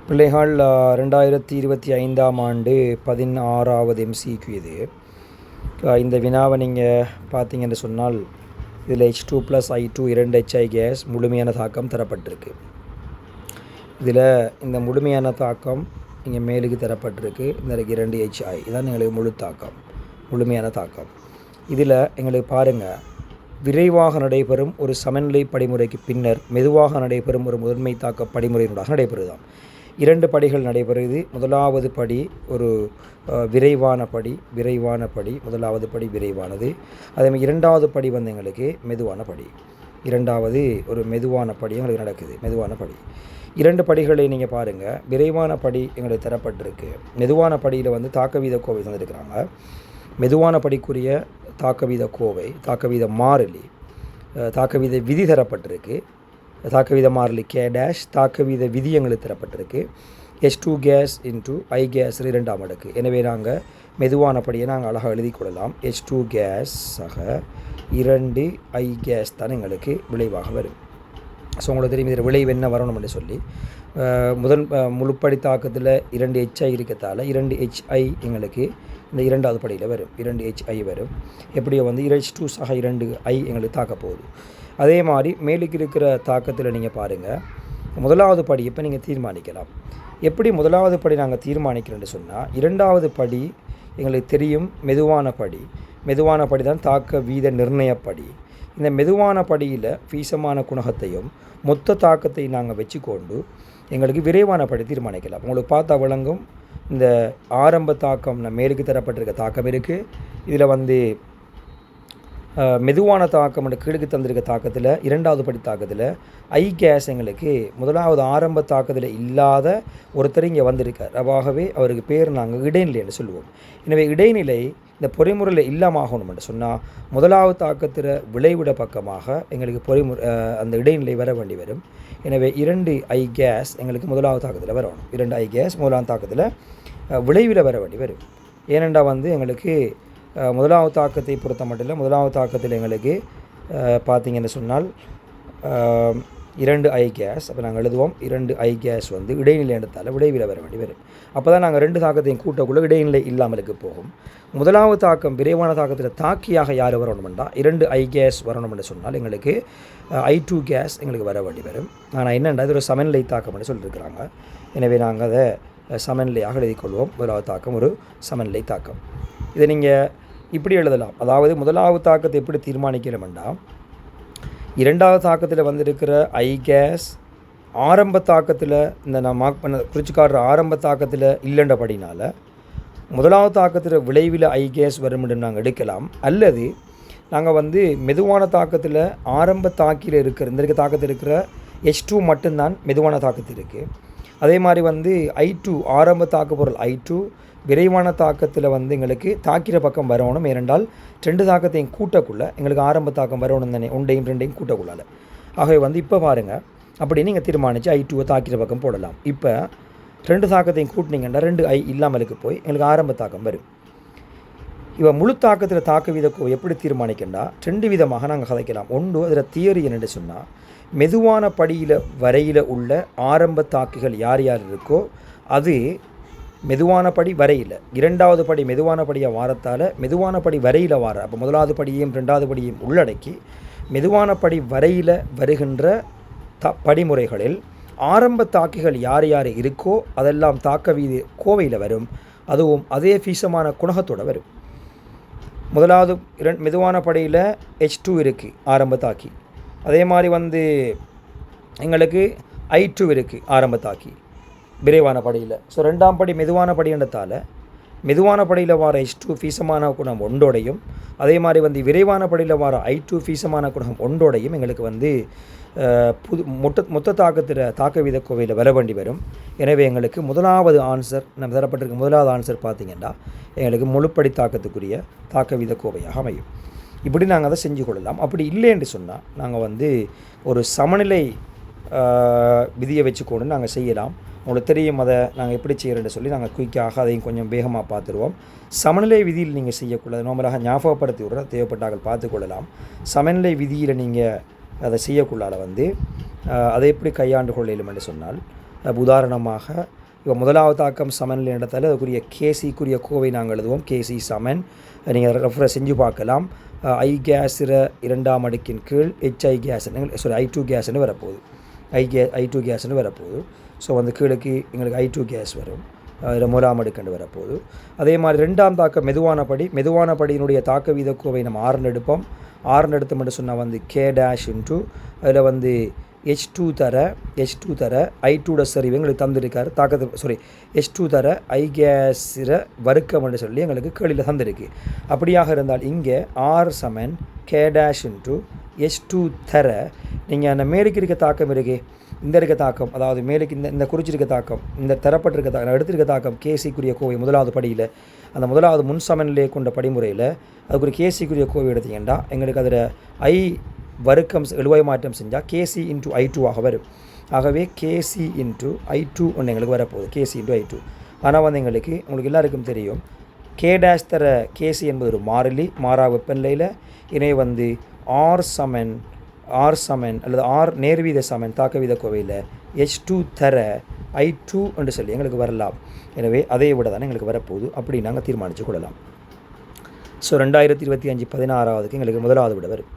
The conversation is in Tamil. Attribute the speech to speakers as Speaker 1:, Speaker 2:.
Speaker 1: பிள்ளைகள் 2025ஆம் ஆண்டு 16வது MCQ இது. இந்த வினாவை நீங்கள் பார்த்தீங்கன்னு சொன்னால் இதில் H2 + I2 2 HI கேஸ் முழுமையான தாக்கம் தரப்பட்டிருக்கு. இதில் இந்த முழுமையான தாக்கம் இங்கே மேலுக்கு தரப்பட்டிருக்கு. இந்த 2 HI இதான் எங்களுக்கு முழுமையான தாக்கம். இதில் எங்களுக்கு பாருங்கள், விரைவாக நடைபெறும் ஒரு சமநிலை படிமுறைக்கு பின்னர் மெதுவாக நடைபெறும் ஒரு முதன்மை தாக்க படிமுறையினூடாக நடைபெறுதான். 2 படிகள் நடைபெறுது. முதலாவது படி ஒரு விரைவான படி, முதலாவது படி விரைவானது. அதேமாதிரி இரண்டாவது படி வந்து எங்களுக்கு மெதுவான படி. இரண்டாவது ஒரு மெதுவான படி எங்களுக்கு நடக்குது, மெதுவான படி. 2 படிகளை நீங்கள் பாருங்கள். விரைவான படி எங்களுக்கு தரப்பட்டிருக்கு. மெதுவான படியில் வந்து தாக்கவீத கோவை தந்துருக்கிறாங்க. மெதுவான படிக்குரிய தாக்கவீத கோவை, தாக்கவீத மாறிலி, தாக்கவீத விதி தரப்பட்டிருக்கு. தாக்கவீத மாறிலி K', தாக்கவீத விதி எங்களுக்கு தரப்பட்டிருக்கு. H2 gas into I gas 2ஆம் அடுக்கு. எனவே நாங்கள் மெதுவான படியை நாங்கள் அழகாக எழுதி கொள்ளலாம். H2 கேஸ் 2 I கேஸ் தான் எங்களுக்கு விளைவாக வரும். ஸோ உங்களுக்கு தெரியும் இதில் விளைவு என்ன வரணும்னு சொல்லி முழுப்படி தாக்கத்தில் 2 HI இருக்கத்தால் 2 HI எங்களுக்கு இந்த இரண்டாவது படியில் வரும். 2 HI வரும். எப்படியோ வந்து H2 2 I எங்களுக்கு தாக்க போகுது. அதே மாதிரி மேலுக்கு இருக்கிற தாக்கத்தில் நீங்கள் பாருங்கள், முதலாவது படி இப்போ நீங்கள் தீர்மானிக்கலாம். எப்படி முதலாவது படி நாங்கள் தீர்மானிக்கிறோன்னு சொன்னால், இரண்டாவது படி எங்களுக்கு தெரியும் மெதுவான படி தான் தாக்க வீத நிர்ணயப்படி. இந்த மெதுவான படியில் ஃபீசமான குணகத்தையும் மொத்த தாக்கத்தை நாங்கள் வச்சுக்கொண்டு எங்களுக்கு விரைவான படி தீர்மானிக்கலாம். உங்களுக்கு பார்த்தா விளங்கும், இந்த ஆரம்ப தாக்கம் மேலுக்கு தரப்பட்டிருக்க தாக்கம் இருக்குது. இதில் வந்து மெதுவான தாக்கம் கீழுக்கு தந்திருக்க தாக்கத்தில் இரண்டாவது படி தாக்கத்தில் I கேஸ் எங்களுக்கு முதலாவது ஆரம்ப தாக்கத்தில் இல்லாத ஒருத்தர் இங்கே வந்திருக்கார். அவாகவே அவருக்கு பேர் நாங்கள் இடைநிலை என்று சொல்லுவோம். எனவே இடைநிலை இந்த பொறிமுறையில் இல்லாமகணும்னு சொன்னால் முதலாவது தாக்கத்தில் விளைவிட பக்கமாக எங்களுக்கு அந்த இடைநிலை வர வேண்டி வரும். எனவே 2 I கேஸ் எங்களுக்கு முதலாவது தாக்கத்தில் வரணும். 2 I கேஸ் முதலாவது தாக்கத்தில் விளைவில் வர வேண்டி வரும். ஏனெண்டா வந்து எங்களுக்கு முதலாவது தாக்கத்தை பொறுத்த மட்டும் இல்லை, முதலாவது தாக்கத்தில் எங்களுக்கு பார்த்திங்கன்னு சொன்னால் 2 I கேஸ், அப்போ நாங்கள் எழுதுவோம் 2 I கேஸ் வந்து இடைநிலை எடுத்தால் விளைவில் வர வேண்டி வரும். அப்போ தான் நாங்கள் 2 தாக்கத்தையும் கூட்டக்குள்ளே இடைநிலை இல்லாமலுக்கு போகும். முதலாவது தாக்கம் விரைவான தாக்கத்தில் தாக்கியாக யார் வரணுமெண்டா 2 I கேஸ் வரணும்னு சொன்னால் எங்களுக்கு I2 கேஸ் எங்களுக்கு வர வேண்டி வரும். ஆனால் என்னென்னா இது ஒரு சமநிலை தாக்கம்னு சொல்லியிருக்கிறாங்க. எனவே நாங்கள் அதை சமநிலையாக எழுதிக்கொள்வோம். முதலாவது தாக்கம் ஒரு சமநிலை தாக்கம். இதை நீங்கள் இப்படி எழுதலாம். அதாவது முதலாவது தாக்கத்தை எப்படி தீர்மானிக்கிறோம்னா, இரண்டாவது தாக்கத்தில் வந்திருக்கிற I கேஸ் ஆரம்ப தாக்கத்தில் இந்த நான் மார்க் பண்ண குறித்து காட்டுற ஆரம்ப தாக்கத்தில் இல்லைன்றபடினால முதலாவது தாக்கத்தில் விளைவில் I கேஸ் வரும்னு நாங்கள் எடுக்கலாம். அல்லது நாங்கள் வந்து மெதுவான தாக்கத்தில் ஆரம்ப தாக்கில் இந்த தாக்கத்தில் இருக்கிற H2 மட்டும்தான் மெதுவான தாக்கத்தில் இருக்குது. அதே மாதிரி வந்து I2 ஆரம்ப தாக்க பொருள் I2 விரைவான தாக்கத்தில் வந்து எங்களுக்கு தாக்கிற பக்கம் வரணும். ஏனென்றால் 2 தாக்கத்தையும் கூட்டக்குள்ளே எங்களுக்கு ஆரம்ப தாக்கம் வரணும் தானே, 1ஐயும் 2ஐயும் கூட்டக்குள்ளால். ஆகவே வந்து இப்போ பாருங்கள், அப்படி நீங்கள் தீர்மானித்து I2 தாக்கிற பக்கம் போடலாம். இப்போ 2 தாக்கத்தையும் கூட்டினீங்கன்னா 2 I இல்லாமலுக்கு போய் எங்களுக்கு ஆரம்ப தாக்கம் வரும். இப்போ முழு தாக்கத்தில் தாக்க வீதக்கோ எப்படி தீர்மானிக்கண்டா 2 விதமாக நாங்கள் கதைக்கலாம். ஒன்று அதில் தியரி என்னென்னு சொன்னால், மெதுவான படியில் வரையில் உள்ள ஆரம்ப தாக்குகள் யார் இருக்கோ அது மெதுவான படி வரையில், இரண்டாவது படி மெதுவான படியாக வாரத்தால் மெதுவான படி வரையில் வார, அப்போ முதலாவது படியையும் ரெண்டாவது படியையும் உள்ளடக்கி மெதுவான படி வரையில் வருகின்ற படிமுறைகளில் ஆரம்ப தாக்கிகள் யார் இருக்கோ அதெல்லாம் தாக்க வீத கோவையில் வரும். அதுவும் அதே ஃபீசமான குணகத்தோடு வரும். முதலாவது மெதுவான படியில் H2 இருக்குது ஆரம்ப தாக்கி. அதே மாதிரி வந்து எங்களுக்கு I2 இருக்குது ஆரம்ப தாக்கி விரைவான படியில். ஸோ 2ஆம் படி மெதுவான படின்றதால் மெதுவான படியில் வர H2 ஃபீசமான குணம் ஒன்றோடையும், அதே மாதிரி வந்து விரைவான படியில் வர I2 ஃபீசமான குணம் ஒன்றோடையும் எங்களுக்கு வந்து மொத்த தாக்கத்தில் தாக்க வீத கோவையில் வர வேண்டி வரும். எனவே எங்களுக்கு முதலாவது ஆன்சர் நம்ம தரப்பட்டிருக்க முதலாவது ஆன்சர் பார்த்திங்கன்னா எங்களுக்கு முழுப்படி தாக்கத்துக்குரிய தாக்க வீத கோவையாக அமையும். இப்படி நாங்கள் அதை செஞ்சு கொள்ளலாம். அப்படி இல்லைன்னு சொன்னால் நாங்கள் வந்து ஒரு சமநிலை விதியை வச்சுக்கொண்டு நாங்கள் செய்யலாம். உங்களுக்கு தெரியும் அதை நாங்கள் எப்படி செய்கிறேன்னு சொல்லி நாங்கள் குயிக்காக அதையும் கொஞ்சம் வேகமாக பார்த்துருவோம். சமநிலை விதியில் நீங்கள் செய்யக்கூடாது, நார்மலாக ஞாபகப்படுத்தி விட்ற தேவைப்பட்டார்கள் பார்த்துக்கொள்ளலாம். சமநிலை விதியில் நீங்கள் அதை செய்யக்குள்ளால் வந்து அதை எப்படி கையாண்டு கொள்ளையிலும் என்று சொன்னால், உதாரணமாக இப்போ முதலாவது தாக்கம் சமனில் இடத்தால் அதுக்குரிய கேசிக்குரிய கோவை நாங்கள் எழுதுவோம். கேசி சமன் நீங்கள் ரெஃபர் செஞ்சு பார்க்கலாம். I இரண்டாம் அடுக்கின் கீழ் HI கேஸ் I2 கேஸ்ன்னு வரப்போகுது. I2 கேஸ்ன்னு வரப்போகுது. ஸோ வந்து கீழுக்கு எங்களுக்கு I2 கேஸ் வரும். அதில் முதலாம் அடுக்கண்டு வரப்போகுது. அதே மாதிரி ரெண்டாம் தாக்கம் மெதுவான படியினுடைய தாக்க வீத கோவை நம்ம 6 எடுப்போம். 6 எடுத்து மட்டும் சொன்னால் வந்து K' இன்ட்டு அதில் வந்து H2 தர I2 சரிவு எங்களுக்கு தந்திருக்காரு. H2 தர I கேஸில் வர்க்கம் என்று சொல்லி எங்களுக்கு கேள்வியில் தந்திருக்கு. அப்படியாக இருந்தால் இங்கே R சமன் K' இன்ட்டு H2 தர நீங்கள் அந்த மேலுக்கு இருக்க தாக்கம் இருக்கே, இந்த இருக்க தாக்கம், அதாவது மேலுக்கு இந்த குறிச்சிருக்க தாக்கம், இந்த தரப்பட்டிருக்க தாக்கம், எடுத்திருக்க தாக்கம் கேசிக்குரிய கோவை முதலாவது படியில் அந்த முதலாவது முன் சமநிலையை கொண்ட படிமுறையில் அதுக்கு ஒரு கேசிக்குரிய கோவை எடுத்தீங்கன்னா எங்களுக்கு அதில் I வர்க்கம் எழுவாய் மாற்றம் செஞ்சால் KC இன்ட்டு I2 ஆக வரும். ஆகவே KC இன்ட்டு I2 ஒன்று எங்களுக்கு வரப்போகுது. KC into I2. ஆனால் வந்து உங்களுக்கு எல்லாருக்கும் தெரியும் K' தர KC என்பது ஒரு மாறா வெப்பநிலையில் இணை வந்து R சமன் அல்லது R நேர்வீத சமன் தாக்க வீத கோவையில் H2 தர I2 என்று சொல்லி எங்களுக்கு வரலாம். எனவே அதை விட தானே எங்களுக்கு வரப்போகுது. அப்படி நாங்கள் தீர்மானித்து கொள்ளலாம். ஸோ 2025 16ஆவதுக்கு எங்களுக்கு முதலாவது விட வரும்.